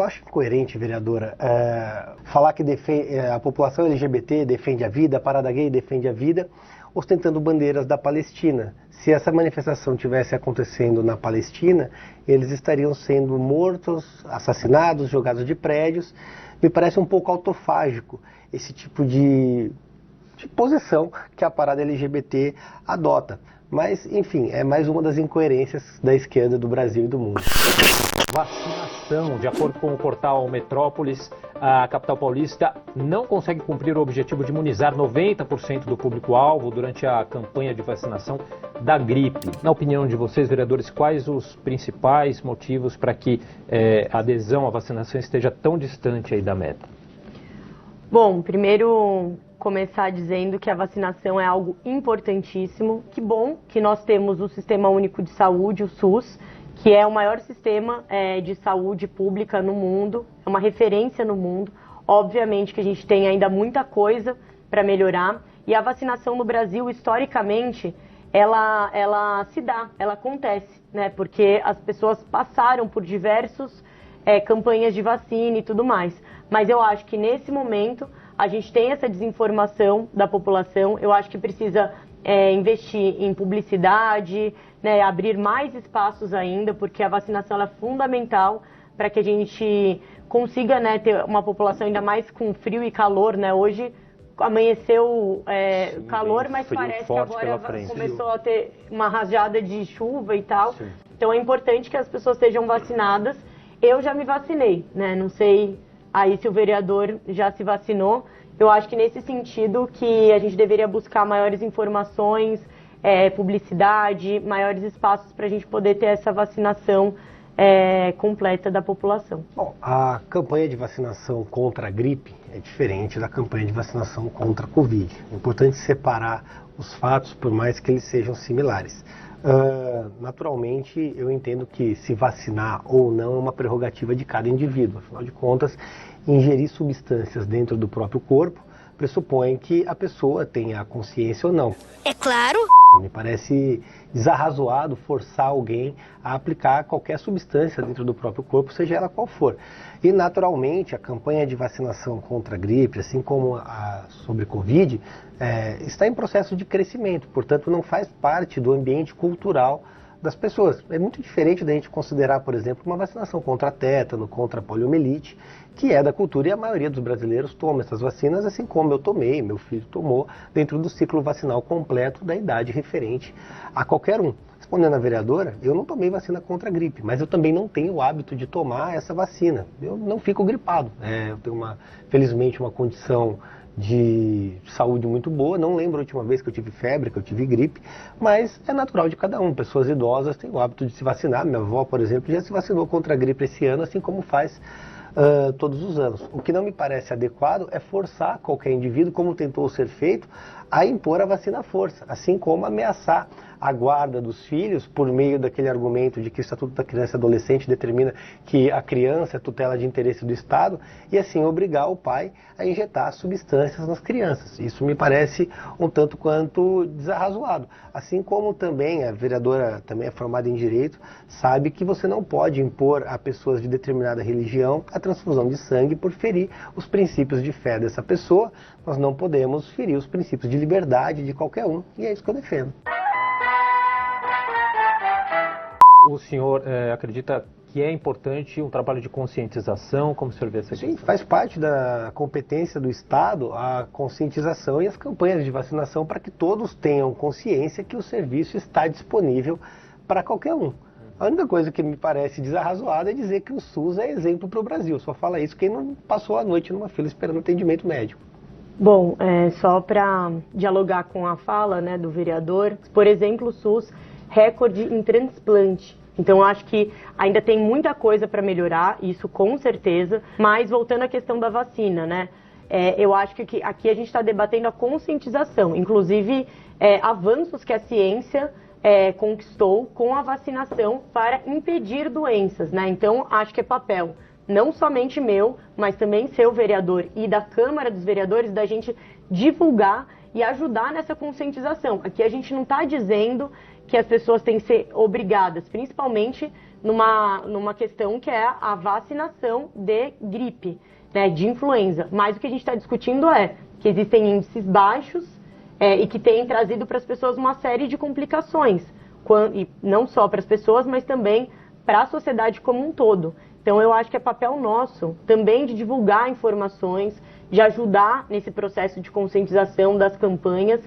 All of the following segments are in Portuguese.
só acho incoerente, vereadora, falar que a população LGBT defende a vida, a parada gay defende a vida, ostentando bandeiras da Palestina. Se essa manifestação tivesse acontecendo na Palestina, eles estariam sendo mortos, assassinados, jogados de prédios. Me parece um pouco autofágico esse tipo de posição que a parada LGBT adota. Mas, enfim, é mais uma das incoerências da esquerda do Brasil e do mundo. Vacinação. De acordo com o portal Metrópolis, a capital paulista não consegue cumprir o objetivo de imunizar 90% do público-alvo durante a campanha de vacinação da gripe. Na opinião de vocês, vereadores, quais os principais motivos para que a adesão à vacinação esteja tão distante aí da meta? Bom, primeiro começar dizendo que a vacinação é algo importantíssimo. Que bom que nós temos o Sistema Único de Saúde, o SUS, que é o maior sistema de saúde pública no mundo, é uma referência no mundo. Obviamente que a gente tem ainda muita coisa para melhorar. E a vacinação no Brasil, historicamente, ela se dá, ela acontece, né? Porque as pessoas passaram por diversas campanhas de vacina e tudo mais. Mas eu acho que nesse momento a gente tem essa desinformação da população. Eu acho que precisa investir em publicidade, né, abrir mais espaços ainda, porque a vacinação ela é fundamental para que a gente consiga, né, ter uma população ainda mais com frio e calor, né? Hoje amanheceu calor, mas parece que agora começou a ter uma rajada de chuva e tal. Sim. Então é importante que as pessoas sejam vacinadas. Eu já me vacinei, né? Não sei aí se o vereador já se vacinou. Eu acho que nesse sentido que a gente deveria buscar maiores informações, publicidade, maiores espaços para a gente poder ter essa vacinação completa da população. Bom, a campanha de vacinação contra a gripe é diferente da campanha de vacinação contra a Covid. É importante separar os fatos, por mais que eles sejam similares. Naturalmente, eu entendo que se vacinar ou não é uma prerrogativa de cada indivíduo. Afinal de contas, ingerir substâncias dentro do próprio corpo pressupõe que a pessoa tenha a consciência ou não. É claro. Me parece desarrazoado forçar alguém a aplicar qualquer substância dentro do próprio corpo, seja ela qual for. E, naturalmente, a campanha de vacinação contra a gripe, assim como a sobre Covid, está em processo de crescimento. Portanto, não faz parte do ambiente cultural das pessoas. É muito diferente da gente considerar, por exemplo, uma vacinação contra tétano, contra poliomielite, que é da cultura e a maioria dos brasileiros toma essas vacinas, assim como eu tomei, meu filho tomou, dentro do ciclo vacinal completo da idade referente a qualquer um. Respondendo à vereadora, eu não tomei vacina contra a gripe, mas eu também não tenho o hábito de tomar essa vacina. Eu não fico gripado. Eu tenho, felizmente, uma condição de saúde muito boa, não lembro a última vez que eu tive febre, que eu tive gripe, mas é natural de cada um. Pessoas idosas têm o hábito de se vacinar. Minha avó, por exemplo, já se vacinou contra a gripe esse ano, assim como faz todos os anos. O que não me parece adequado é forçar qualquer indivíduo, como tentou ser feito, a impor a vacina à força, assim como ameaçar a guarda dos filhos por meio daquele argumento de que o Estatuto da Criança e Adolescente determina que a criança é tutela de interesse do Estado e assim obrigar o pai a injetar substâncias nas crianças. Isso me parece um tanto quanto desarrazoado. Assim como também a vereadora também é formada em Direito, sabe que você não pode impor a pessoas de determinada religião a transfusão de sangue por ferir os princípios de fé dessa pessoa. Nós não podemos ferir os princípios de liberdade de qualquer um, e é isso que eu defendo. O senhor acredita que é importante um trabalho de conscientização? Como o senhor vê essa questão? Sim, faz parte da competência do Estado a conscientização e as campanhas de vacinação para que todos tenham consciência que o serviço está disponível para qualquer um. A única coisa que me parece desarrazoada é dizer que o SUS é exemplo para o Brasil. Só fala isso quem não passou a noite numa fila esperando atendimento médico. Bom, só para dialogar com a fala, né, do vereador, por exemplo, o SUS, recorde em transplante. Então, acho que ainda tem muita coisa para melhorar, isso com certeza. Mas, voltando à questão da vacina, né, eu acho que aqui a gente está debatendo a conscientização, inclusive avanços que a ciência conquistou com a vacinação para impedir doenças, né? Então, acho que é papel não somente meu, mas também seu, vereador, e da Câmara dos Vereadores, da gente divulgar e ajudar nessa conscientização. Aqui a gente não está dizendo que as pessoas têm que ser obrigadas, principalmente numa questão que é a vacinação de gripe, né, de influenza. Mas o que a gente está discutindo é que existem índices baixos e que têm trazido para as pessoas uma série de complicações, e não só para as pessoas, mas também para a sociedade como um todo. Então eu acho que é papel nosso também de divulgar informações, de ajudar nesse processo de conscientização das campanhas.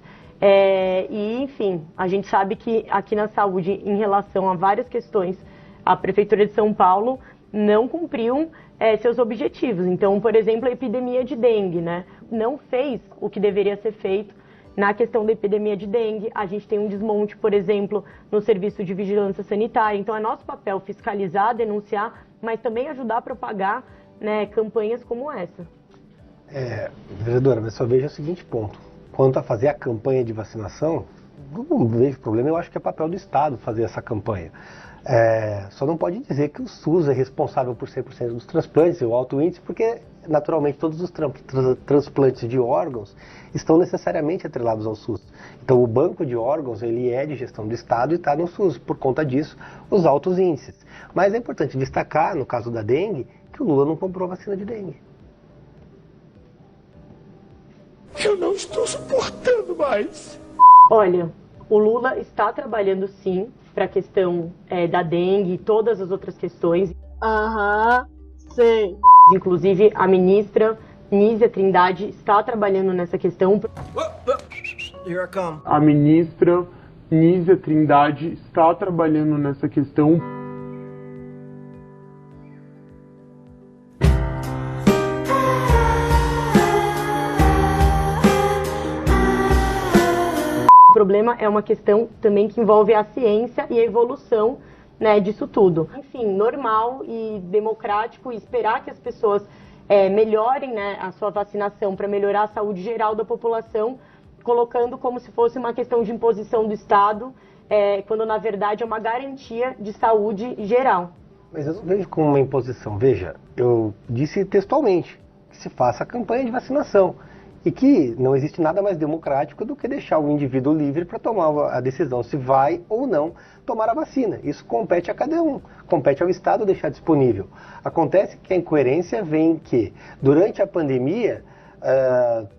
E, enfim, a gente sabe que aqui na saúde, em relação a várias questões, a Prefeitura de São Paulo não cumpriu seus objetivos. Então, por exemplo, a epidemia de dengue, né? Não fez o que deveria ser feito na questão da epidemia de dengue. A gente tem um desmonte, por exemplo, no serviço de vigilância sanitária. Então, é nosso papel fiscalizar, denunciar, mas também ajudar a propagar, né, campanhas como essa. Vereadora, mas só veja o seguinte ponto. Quanto a fazer a campanha de vacinação, não vejo problema, eu acho que é papel do Estado fazer essa campanha. Só não pode dizer que o SUS é responsável por 100% dos transplantes e o alto índice, porque naturalmente todos os transplantes de órgãos estão necessariamente atrelados ao SUS. Então o banco de órgãos ele é de gestão do Estado e está no SUS, por conta disso os altos índices. Mas é importante destacar, no caso da dengue, que o Lula não comprou vacina de dengue. Eu não estou suportando mais. Olha, o Lula está trabalhando sim para a questão da dengue e todas as outras questões. Sei. Inclusive, a ministra Nízia Trindade está trabalhando nessa questão. Here I come. A ministra Nízia Trindade está trabalhando nessa questão. O problema é uma questão também que envolve a ciência e a evolução, né, disso tudo. Enfim, normal e democrático esperar que as pessoas melhorem, né, a sua vacinação para melhorar a saúde geral da população, colocando como se fosse uma questão de imposição do Estado, quando na verdade é uma garantia de saúde geral. Mas eu não vejo como uma imposição. Veja, eu disse textualmente que se faça a campanha de vacinação. E que não existe nada mais democrático do que deixar o indivíduo livre para tomar a decisão se vai ou não tomar a vacina. Isso compete a cada um, compete ao Estado deixar disponível. Acontece que a incoerência vem que, durante a pandemia,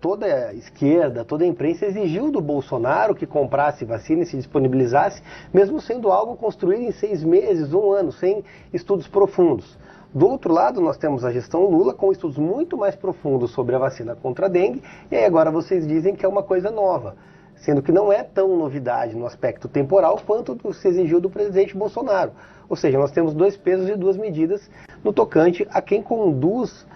toda a esquerda, toda a imprensa exigiu do Bolsonaro que comprasse vacina e se disponibilizasse, mesmo sendo algo construído em 6 meses, 1 ano, sem estudos profundos. Do outro lado, nós temos a gestão Lula com estudos muito mais profundos sobre a vacina contra a dengue, e aí agora vocês dizem que é uma coisa nova, sendo que não é tão novidade no aspecto temporal quanto se exigiu do presidente Bolsonaro. Ou seja, nós temos 2 pesos e 2 medidas no tocante a quem conduz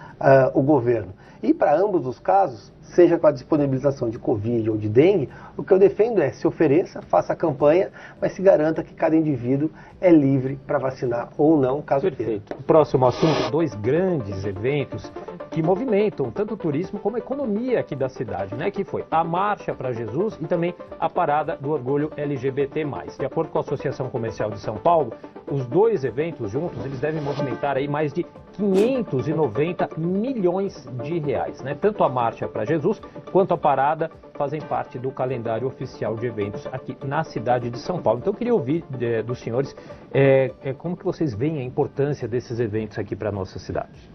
o governo. E para ambos os casos, seja com a disponibilização de Covid ou de dengue, o que eu defendo é se ofereça, faça a campanha, mas se garanta que cada indivíduo é livre para vacinar ou não, caso queira. Perfeito. O próximo assunto, 2 grandes eventos que movimentam tanto o turismo como a economia aqui da cidade, né? Que foi a Marcha para Jesus e também a Parada do Orgulho LGBT+. De acordo com a Associação Comercial de São Paulo, os 2 eventos juntos, eles devem movimentar aí mais de 590 milhões de reais, né? Tanto a Marcha para Jesus quanto a Parada fazem parte do calendário oficial de eventos aqui na cidade de São Paulo. Então eu queria ouvir dos senhores como que vocês veem a importância desses eventos aqui para a nossa cidade.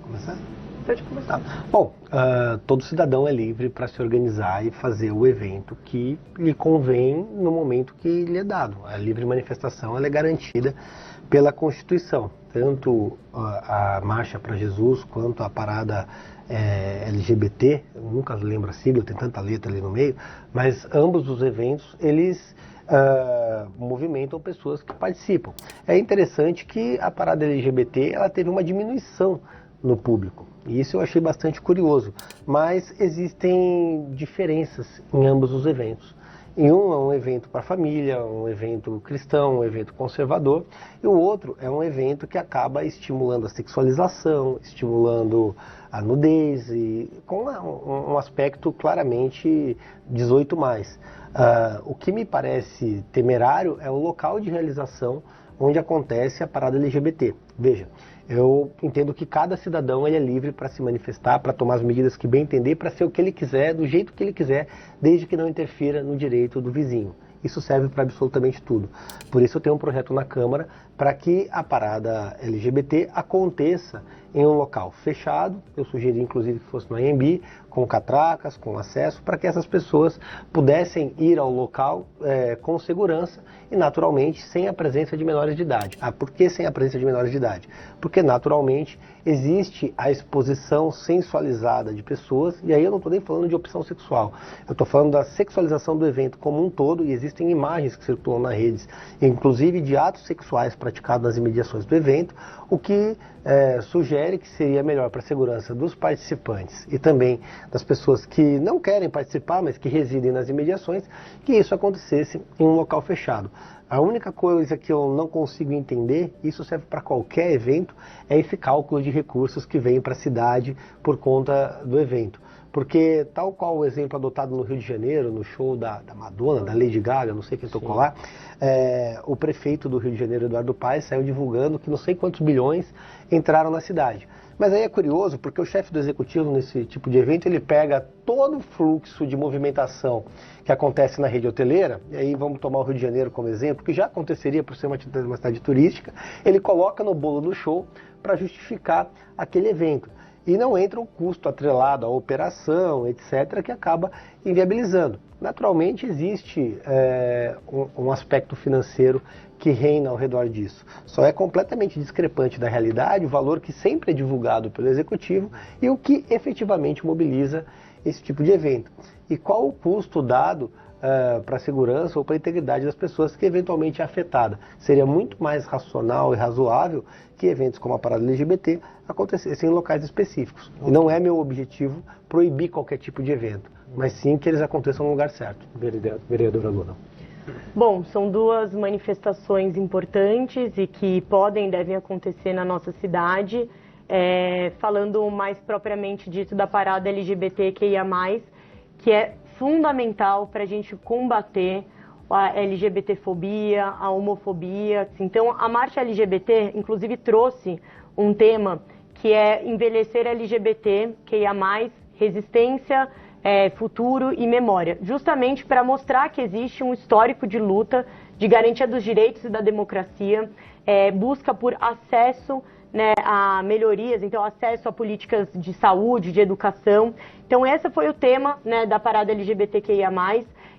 Começar? Pode começar. Bom, todo cidadão é livre para se organizar e fazer o evento que lhe convém no momento que lhe é dado. A livre manifestação ela é garantida pela Constituição. Tanto a Marcha para Jesus quanto a Parada LGBT, eu nunca lembro a sigla, tem tanta letra ali no meio, mas ambos os eventos, eles movimentam pessoas que participam. É interessante que a Parada LGBT ela teve uma diminuição no público, e isso eu achei bastante curioso, mas existem diferenças em ambos os eventos. Em um é um evento para a família, um evento cristão, um evento conservador, e o outro é um evento que acaba estimulando a sexualização, estimulando a nudez, e com um aspecto claramente 18+. O que me parece temerário é o local de realização onde acontece a parada LGBT. Veja, eu entendo que cada cidadão ele é livre para se manifestar, para tomar as medidas que bem entender, para ser o que ele quiser, do jeito que ele quiser, desde que não interfira no direito do vizinho. Isso serve para absolutamente tudo. Por isso eu tenho um projeto na Câmara para que a parada LGBT aconteça em um local fechado. Eu sugeri inclusive que fosse no AMB, com catracas, com acesso, para que essas pessoas pudessem ir ao local com segurança e naturalmente sem a presença de menores de idade. Por que sem a presença de menores de idade? Porque naturalmente existe a exposição sensualizada de pessoas, e aí eu não estou nem falando de opção sexual, eu estou falando da sexualização do evento como um todo, e existem imagens que circulam nas redes, inclusive de atos sexuais praticados nas imediações do evento, o que sugere que seria melhor para a segurança dos participantes e também das pessoas que não querem participar, mas que residem nas imediações, que isso acontecesse em um local fechado. A única coisa que eu não consigo entender, isso serve para qualquer evento, é esse cálculo de recursos que vem para a cidade por conta do evento. Porque, tal qual o exemplo adotado no Rio de Janeiro, no show da Madonna, da Lady Gaga, não sei quem tocou lá, o prefeito do Rio de Janeiro, Eduardo Paes, saiu divulgando que não sei quantos bilhões entraram na cidade. Mas aí é curioso, porque o chefe do executivo nesse tipo de evento, ele pega todo o fluxo de movimentação que acontece na rede hoteleira, e aí vamos tomar o Rio de Janeiro como exemplo, que já aconteceria por ser uma cidade turística, ele coloca no bolo do show para justificar aquele evento. E não entra o custo atrelado à operação, etc., que acaba inviabilizando. Naturalmente existe um aspecto financeiro que reina ao redor disso. Só é completamente discrepante da realidade o valor que sempre é divulgado pelo executivo e o que efetivamente mobiliza esse tipo de evento. E qual o custo dado para a segurança ou para a integridade das pessoas que eventualmente é afetada. Seria muito mais racional e razoável que eventos como a parada LGBT acontecessem em locais específicos. E não é meu objetivo proibir qualquer tipo de evento, mas sim que eles aconteçam no lugar certo. Vereadora Luna. Bom, são duas manifestações importantes e que podem e devem acontecer na nossa cidade. Falando mais propriamente dito da parada LGBTQIA+, que é fundamental para a gente combater a LGBTfobia, a homofobia. Então, a marcha LGBT, inclusive, trouxe um tema que é envelhecer LGBTQIA+, resistência, futuro e memória, justamente para mostrar que existe um histórico de luta, de garantia dos direitos e da democracia, busca por acesso, né, a melhorias, então acesso a políticas de saúde, de educação. Então esse foi o tema, né, da parada LGBTQIA+,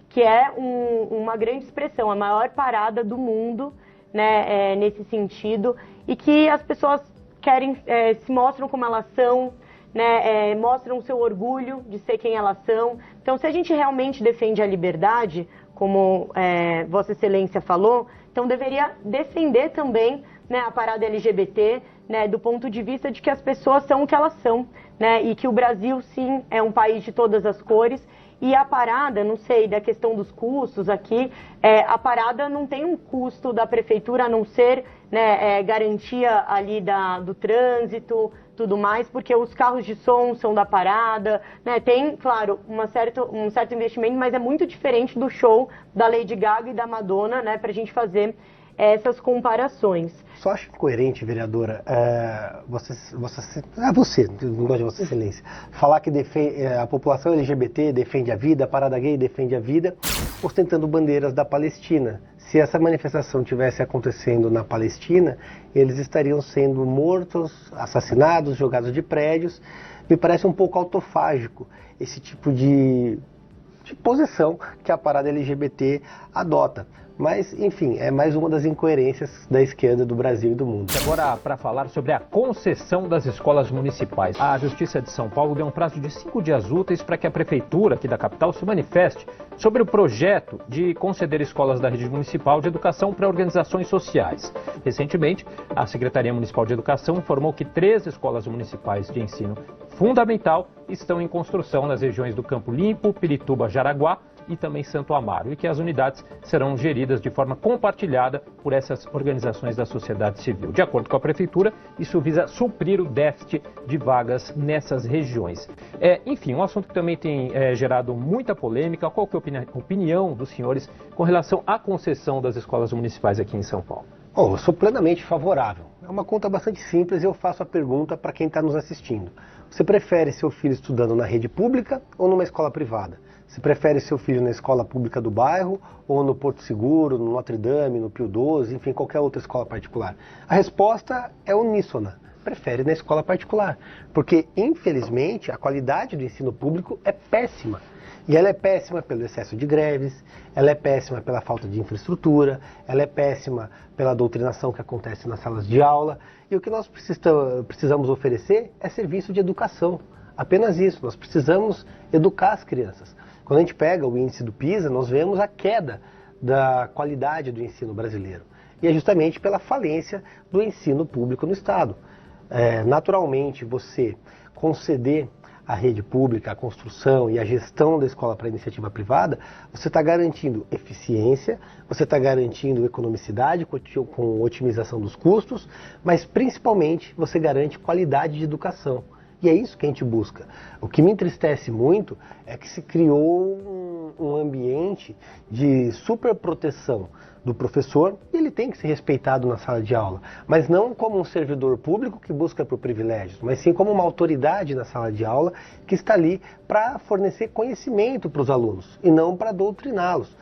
que é uma grande expressão, a maior parada do mundo, né, nesse sentido, e que as pessoas querem, se mostram como elas são, né, mostram o seu orgulho de ser quem elas são. Então se a gente realmente defende a liberdade, como Vossa Excelência falou, então deveria defender também, né, a parada LGBT, né, do ponto de vista de que as pessoas são o que elas são, né, e que o Brasil, sim, é um país de todas as cores. E a parada, não sei, da questão dos custos aqui, a parada não tem um custo da prefeitura, a não ser, né, garantia ali do trânsito, tudo mais, porque os carros de som são da parada, né, tem, claro, um certo investimento, mas é muito diferente do show da Lady Gaga e da Madonna, né, pra gente fazer essas comparações. Só acho incoerente, vereadora, você, não gosto de Vossa Excelência, falar que a população LGBT defende a vida, a parada gay defende a vida, ostentando bandeiras da Palestina. Se essa manifestação tivesse acontecendo na Palestina, eles estariam sendo mortos, assassinados, jogados de prédios. Me parece um pouco autofágico esse tipo de posição que a parada LGBT adota. Mas, enfim, é mais uma das incoerências da esquerda do Brasil e do mundo. Agora, para falar sobre a concessão das escolas municipais. A Justiça de São Paulo deu um prazo de 5 dias úteis para que a Prefeitura aqui da capital se manifeste sobre o projeto de conceder escolas da rede municipal de educação para organizações sociais. Recentemente, a Secretaria Municipal de Educação informou que 3 escolas municipais de ensino fundamental estão em construção nas regiões do Campo Limpo, Pirituba, Jaraguá e também Santo Amaro, e que as unidades serão geridas de forma compartilhada por essas organizações da sociedade civil. De acordo com a Prefeitura, isso visa suprir o déficit de vagas nessas regiões. Enfim, um assunto que também tem gerado muita polêmica. Qual que é a opinião dos senhores com relação à concessão das escolas municipais aqui em São Paulo? Bom, eu sou plenamente favorável. É uma conta bastante simples e eu faço a pergunta para quem está nos assistindo. Você prefere seu filho estudando na rede pública ou numa escola privada? Você prefere seu filho na escola pública do bairro ou no Porto Seguro, no Notre Dame, no Pio XII, enfim, qualquer outra escola particular? A resposta é uníssona. Prefere na escola particular, porque infelizmente a qualidade do ensino público é péssima. E ela é péssima pelo excesso de greves, ela é péssima pela falta de infraestrutura, ela é péssima pela doutrinação que acontece nas salas de aula. E o que nós precisamos oferecer é serviço de educação. Apenas isso, nós precisamos educar as crianças. Quando a gente pega o índice do PISA, nós vemos a queda da qualidade do ensino brasileiro. E é justamente pela falência do ensino público no Estado. Naturalmente, você conceder à rede pública a construção e a gestão da escola para a iniciativa privada, você está garantindo eficiência, você está garantindo economicidade com otimização dos custos, mas principalmente você garante qualidade de educação. E é isso que a gente busca. O que me entristece muito é que se criou um ambiente de superproteção do professor, e ele tem que ser respeitado na sala de aula, mas não como um servidor público que busca por privilégios, mas sim como uma autoridade na sala de aula que está ali para fornecer conhecimento para os alunos e não para doutriná-los.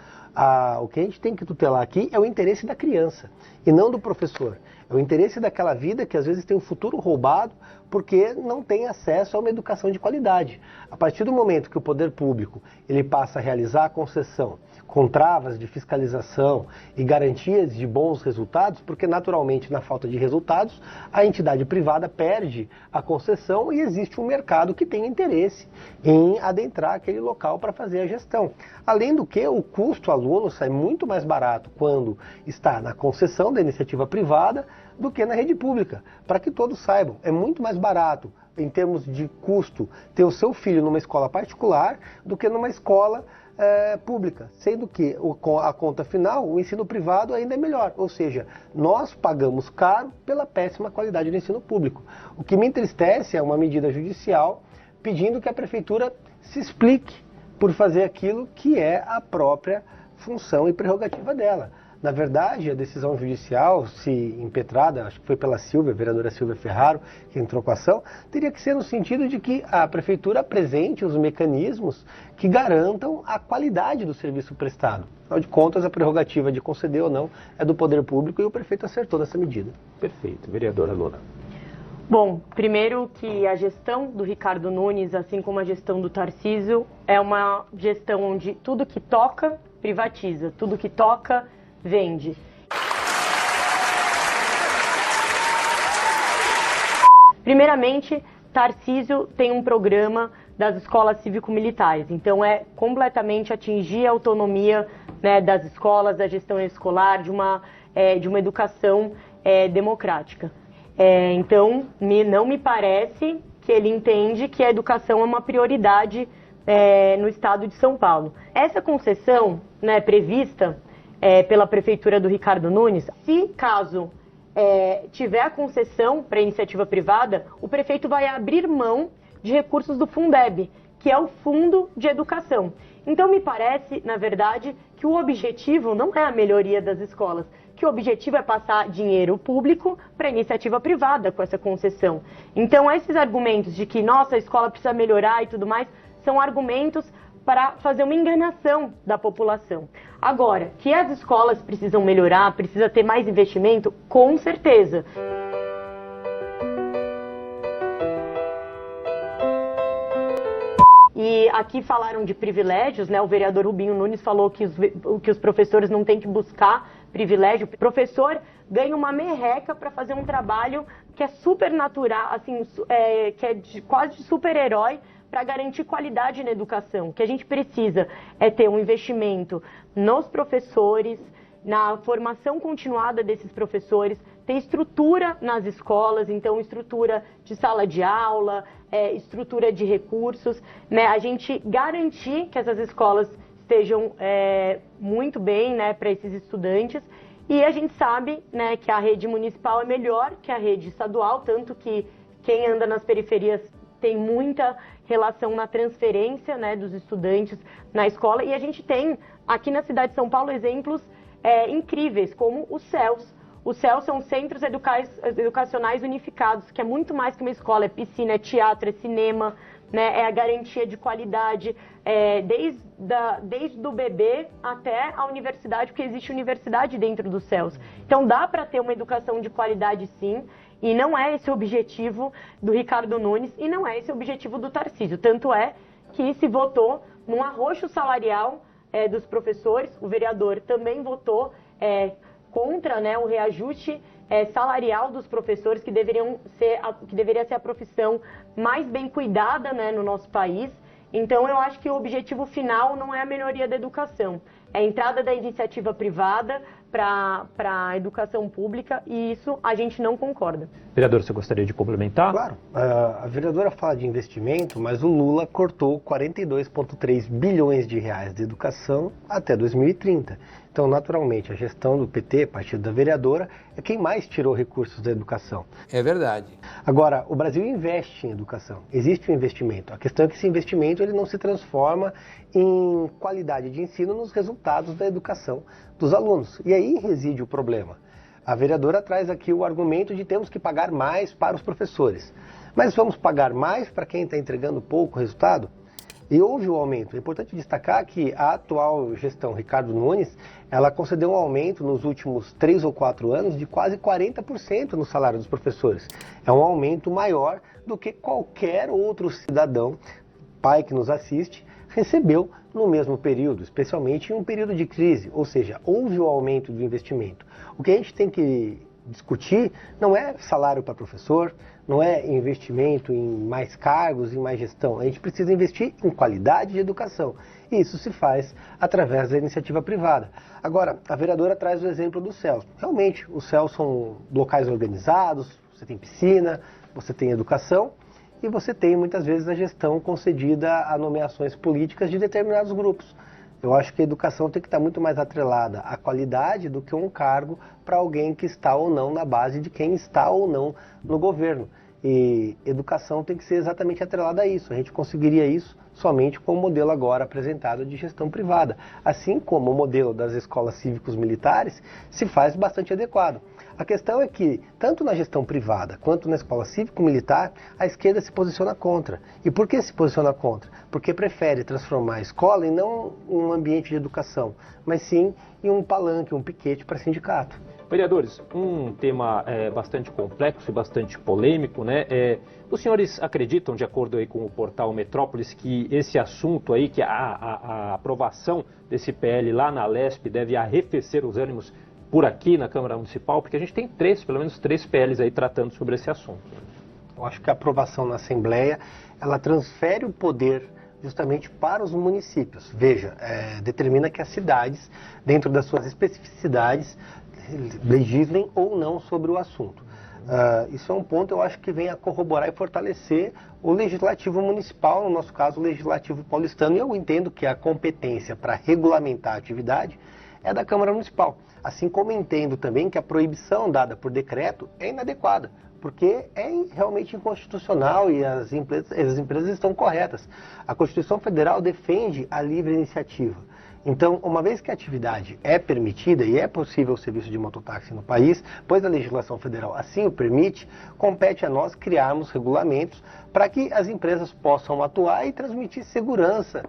O que a gente tem que tutelar aqui é o interesse da criança e não do professor. É o interesse daquela vida que às vezes tem um futuro roubado porque não tem acesso a uma educação de qualidade. A partir do momento que o poder público ele passa a realizar a concessão com travas de fiscalização e garantias de bons resultados, porque naturalmente na falta de resultados a entidade privada perde a concessão e existe um mercado que tem interesse em adentrar aquele local para fazer a gestão. Além do que, o custo aluno sai muito mais barato quando está na concessão da iniciativa privada do que na rede pública. Para que todos saibam, é muito mais barato em termos de custo ter o seu filho numa escola particular do que numa escola pública, sendo que a conta final, o ensino privado ainda é melhor, ou seja, nós pagamos caro pela péssima qualidade do ensino público. O que me entristece é uma medida judicial pedindo que a prefeitura se explique por fazer aquilo que é a própria função e prerrogativa dela. Na verdade, a decisão judicial, se impetrada, acho que foi pela Silvia, a vereadora Silvia Ferraro, que entrou com a ação, teria que ser no sentido de que a prefeitura apresente os mecanismos que garantam a qualidade do serviço prestado. Afinal de contas, a prerrogativa de conceder ou não é do poder público e o prefeito acertou nessa medida. Perfeito. Vereadora Luna. Bom, primeiro que a gestão do Ricardo Nunes, assim como a gestão do Tarcísio, é uma gestão onde tudo que toca, privatiza, tudo que toca, vende. Primeiramente, Tarcísio tem um programa das escolas cívico-militares, então é completamente atingir a autonomia, né, das escolas, da gestão escolar, de uma educação democrática. Então, não me parece que ele entende que a educação é uma prioridade no estado de São Paulo. Essa concessão, né, prevista pela prefeitura do Ricardo Nunes, se caso tiver a concessão para iniciativa privada, o prefeito vai abrir mão de recursos do Fundeb, que é o Fundo de Educação. Então me parece, na verdade, que o objetivo não é a melhoria das escolas, que o objetivo é passar dinheiro público para iniciativa privada com essa concessão. Então esses argumentos de que, nossa, a escola precisa melhorar e tudo mais, são argumentos para fazer uma enganação da população. Agora, que as escolas precisam melhorar, precisa ter mais investimento, com certeza. E aqui falaram de privilégios, né? O vereador Rubinho Nunes falou que os professores não têm que buscar privilégio. O professor ganha uma merreca para fazer um trabalho que é super natural, assim, que é quase de super-herói, para garantir qualidade na educação. O que a gente precisa é ter um investimento nos professores, na formação continuada desses professores, ter estrutura nas escolas, então estrutura de sala de aula, estrutura de recursos, né? A gente garantir que essas escolas estejam muito bem, né, para esses estudantes. E a gente sabe, né, que a rede municipal é melhor que a rede estadual, tanto que quem anda nas periferias tem muita relação na transferência, né, dos estudantes na escola. E a gente tem aqui na cidade de São Paulo exemplos incríveis, como o CELS. Os CELs são centros educacionais unificados, que é muito mais que uma escola, é piscina, é teatro, é cinema, né? É a garantia de qualidade, desde o bebê até a universidade, porque existe universidade dentro dos CELs. Então dá para ter uma educação de qualidade, sim, e não é esse o objetivo do Ricardo Nunes e não é esse o objetivo do Tarcísio. Tanto é que se votou num arroxo salarial dos professores, o vereador também votou contra, né, o reajuste salarial dos professores, que deveria ser a profissão mais bem cuidada, né, no nosso país. Então, eu acho que o objetivo final não é a melhoria da educação, é a entrada da iniciativa privada para a educação pública, e isso a gente não concorda. Vereador, você gostaria de complementar? Claro. A vereadora fala de investimento, mas o Lula cortou 42,3 bilhões de reais de educação até 2030. Então, naturalmente, a gestão do PT, partido da vereadora, é quem mais tirou recursos da educação. É verdade. Agora, o Brasil investe em educação. Existe um investimento. A questão é que esse investimento ele não se transforma em qualidade de ensino nos resultados da educação dos alunos. E aí reside o problema. A vereadora traz aqui o argumento de temos que pagar mais para os professores. Mas vamos pagar mais para quem está entregando pouco resultado? E houve um aumento. É importante destacar que a atual gestão Ricardo Nunes, ela concedeu um aumento nos últimos 3 ou 4 anos de quase 40% no salário dos professores. É um aumento maior do que qualquer outro cidadão, pai que nos assiste, recebeu no mesmo período, especialmente em um período de crise. Ou seja, houve o aumento do investimento. O que a gente tem que discutir não é salário para professor, não é investimento em mais cargos, em mais gestão. A gente precisa investir em qualidade de educação. E isso se faz através da iniciativa privada. Agora, a vereadora traz o exemplo dos CELs. Realmente, os CELs são locais organizados, você tem piscina, você tem educação e você tem muitas vezes a gestão concedida a nomeações políticas de determinados grupos. Eu acho que a educação tem que estar muito mais atrelada à qualidade do que um cargo para alguém que está ou não na base de quem está ou não no governo. E educação tem que ser exatamente atrelada a isso. A gente conseguiria isso somente com o modelo agora apresentado de gestão privada. Assim como o modelo das escolas cívicos militares se faz bastante adequado. A questão é que, tanto na gestão privada quanto na escola cívico-militar, a esquerda se posiciona contra. E por que se posiciona contra? Porque prefere transformar a escola em não um ambiente de educação, mas sim em um palanque, um piquete para sindicato. Vereadores, um tema bastante complexo e bastante polêmico, né? Os senhores acreditam, de acordo aí com o portal Metrópolis, que esse assunto aí, que a aprovação desse PL lá na Lesp deve arrefecer os ânimos por aqui na Câmara Municipal? Porque a gente tem pelo menos três PLs aí tratando sobre esse assunto. Eu acho que a aprovação na Assembleia, ela transfere o poder justamente para os municípios. Veja, determina que as cidades, dentro das suas especificidades, legislem ou não sobre o assunto. Isso é um ponto, eu acho, que vem a corroborar e fortalecer o legislativo municipal, no nosso caso, o legislativo paulistano, e eu entendo que a competência para regulamentar a atividade é da Câmara Municipal. Assim como entendo também que a proibição dada por decreto é inadequada, porque é realmente inconstitucional e as empresas estão corretas. A Constituição Federal defende a livre iniciativa. Então, uma vez que a atividade é permitida e é possível o serviço de mototáxi no país, pois a legislação federal assim o permite, compete a nós criarmos regulamentos para que as empresas possam atuar e transmitir segurança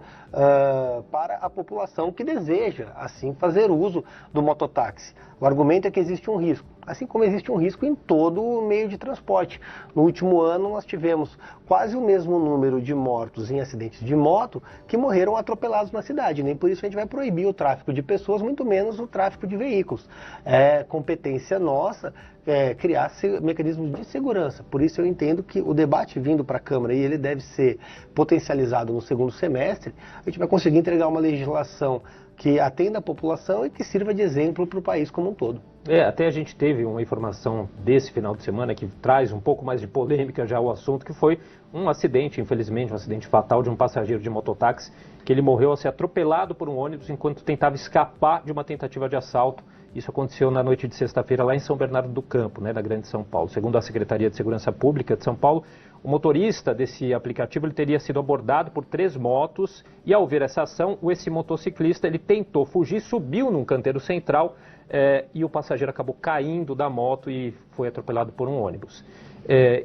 para a população que deseja, assim, fazer uso do mototáxi. O argumento é que existe um risco, assim como existe um risco em todo o meio de transporte. No último ano, nós tivemos quase o mesmo número de mortos em acidentes de moto que morreram atropelados na cidade. Nem por isso a gente vai proibir o tráfico de pessoas, muito menos o tráfico de veículos. É competência nossa criar mecanismos de segurança. Por isso eu entendo que o debate vindo para a Câmara, e ele deve ser potencializado no segundo semestre, a gente vai conseguir entregar uma legislação que atenda a população e que sirva de exemplo para o país como um todo. Até a gente teve uma informação desse final de semana que traz um pouco mais de polêmica já ao assunto, que foi um acidente, infelizmente, um acidente fatal de um passageiro de mototáxi, que ele morreu ao ser atropelado por um ônibus enquanto tentava escapar de uma tentativa de assalto. Isso aconteceu na noite de sexta-feira lá em São Bernardo do Campo, né, da Grande São Paulo. Segundo a Secretaria de Segurança Pública de São Paulo, o motorista desse aplicativo ele teria sido abordado por 3 motos e, ao ver essa ação, esse motociclista ele tentou fugir, subiu num canteiro central e o passageiro acabou caindo da moto e foi atropelado por um ônibus.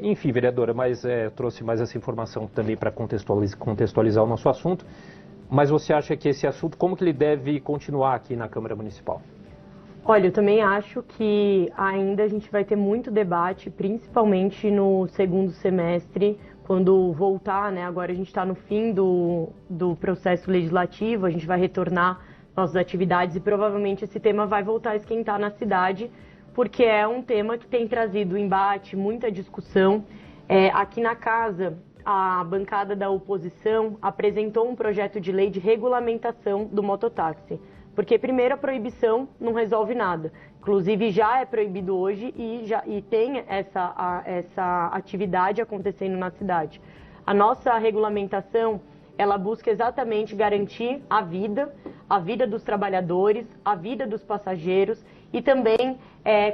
Enfim, vereadora, mas trouxe mais essa informação também para contextualizar o nosso assunto. Mas você acha que esse assunto, como que ele deve continuar aqui na Câmara Municipal? Olha, eu também acho que ainda a gente vai ter muito debate, principalmente no segundo semestre, quando voltar, né? Agora a gente está no fim do processo legislativo, a gente vai retornar nossas atividades e provavelmente esse tema vai voltar a esquentar na cidade, porque é um tema que tem trazido embate, muita discussão. Aqui na casa, a bancada da oposição apresentou um projeto de lei de regulamentação do mototáxi. Porque, primeiro, a proibição não resolve nada. Inclusive, já é proibido hoje e tem essa atividade acontecendo na cidade. A nossa regulamentação, ela busca exatamente garantir a vida dos trabalhadores, a vida dos passageiros e também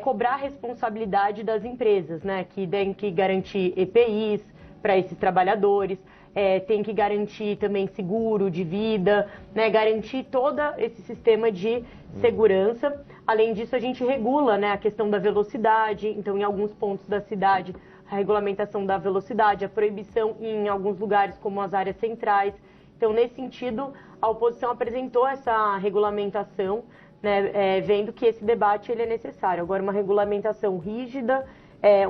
cobrar a responsabilidade das empresas, né, que têm que garantir EPIs para esses trabalhadores, tem que garantir também seguro de vida, né, garantir todo esse sistema de segurança. Além disso, a gente regula, né, a questão da velocidade, então em alguns pontos da cidade, a regulamentação da velocidade, a proibição em alguns lugares como as áreas centrais. Então, nesse sentido, a oposição apresentou essa regulamentação, né, vendo que esse debate ele é necessário. Agora, uma regulamentação rígida,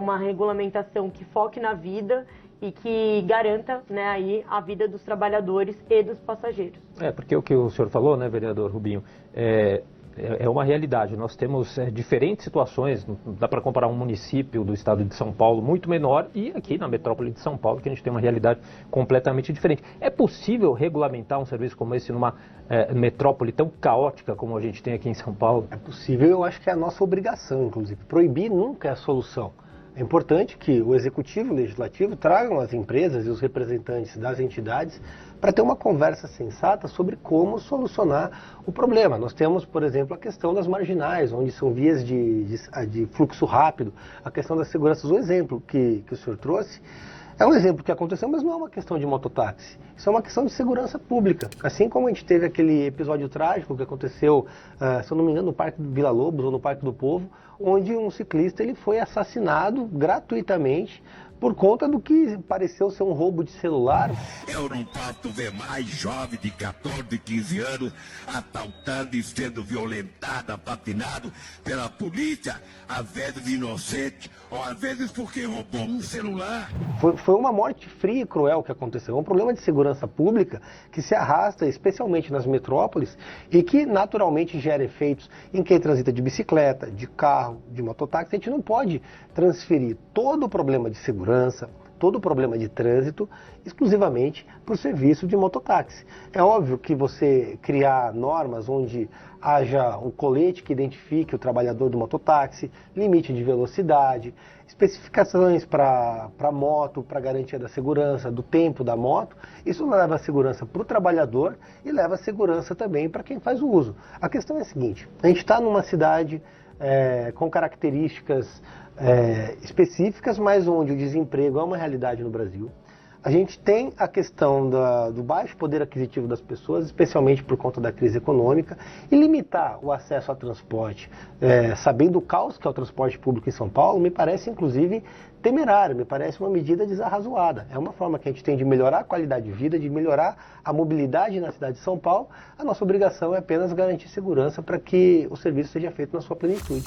uma regulamentação que foque na vida e que garanta, né, aí a vida dos trabalhadores e dos passageiros. Porque o que o senhor falou, né, vereador Rubinho, é uma realidade. Nós temos diferentes situações, dá para comparar um município do estado de São Paulo muito menor e aqui na metrópole de São Paulo, que a gente tem uma realidade completamente diferente. É possível regulamentar um serviço como esse numa metrópole tão caótica como a gente tem aqui em São Paulo? É possível, eu acho que é a nossa obrigação, inclusive. Proibir nunca é a solução. É importante que o Executivo e o Legislativo tragam as empresas e os representantes das entidades para ter uma conversa sensata sobre como solucionar o problema. Nós temos, por exemplo, a questão das marginais, onde são vias de fluxo rápido, a questão da segurança. O exemplo que o senhor trouxe é um exemplo que aconteceu, mas não é uma questão de mototáxi. Isso é uma questão de segurança pública. Assim como a gente teve aquele episódio trágico que aconteceu, se eu não me engano, no Parque do Vila Lobos ou no Parque do Povo, onde um ciclista ele foi assassinado gratuitamente por conta do que pareceu ser um roubo de celular. Eu não posso ver mais jovem de 14, 15 anos assaltando e sendo violentado, assassinado pela polícia, às vezes inocente, ou às vezes porque roubou um celular. Foi uma morte fria e cruel que aconteceu. É um problema de segurança pública que se arrasta especialmente nas metrópoles e que naturalmente gera efeitos em quem transita de bicicleta, de carro, de mototáxi. A gente não pode transferir todo o problema de segurança, todo o problema de trânsito, exclusivamente para o serviço de mototáxi. É óbvio que você criar normas onde haja um colete que identifique o trabalhador do mototáxi, limite de velocidade, especificações para a moto, para garantia da segurança, do tempo da moto, isso leva a segurança para o trabalhador e leva a segurança também para quem faz o uso. A questão é a seguinte, a gente está numa cidade com características específicas, mas onde o desemprego é uma realidade no Brasil. A gente tem a questão do baixo poder aquisitivo das pessoas, especialmente por conta da crise econômica, e limitar o acesso a transporte, sabendo o caos que é o transporte público em São Paulo, me parece inclusive temerário, me parece uma medida desarrazoada. É uma forma que a gente tem de melhorar a qualidade de vida, de melhorar a mobilidade na cidade de São Paulo. A nossa obrigação é apenas garantir segurança para que o serviço seja feito na sua plenitude.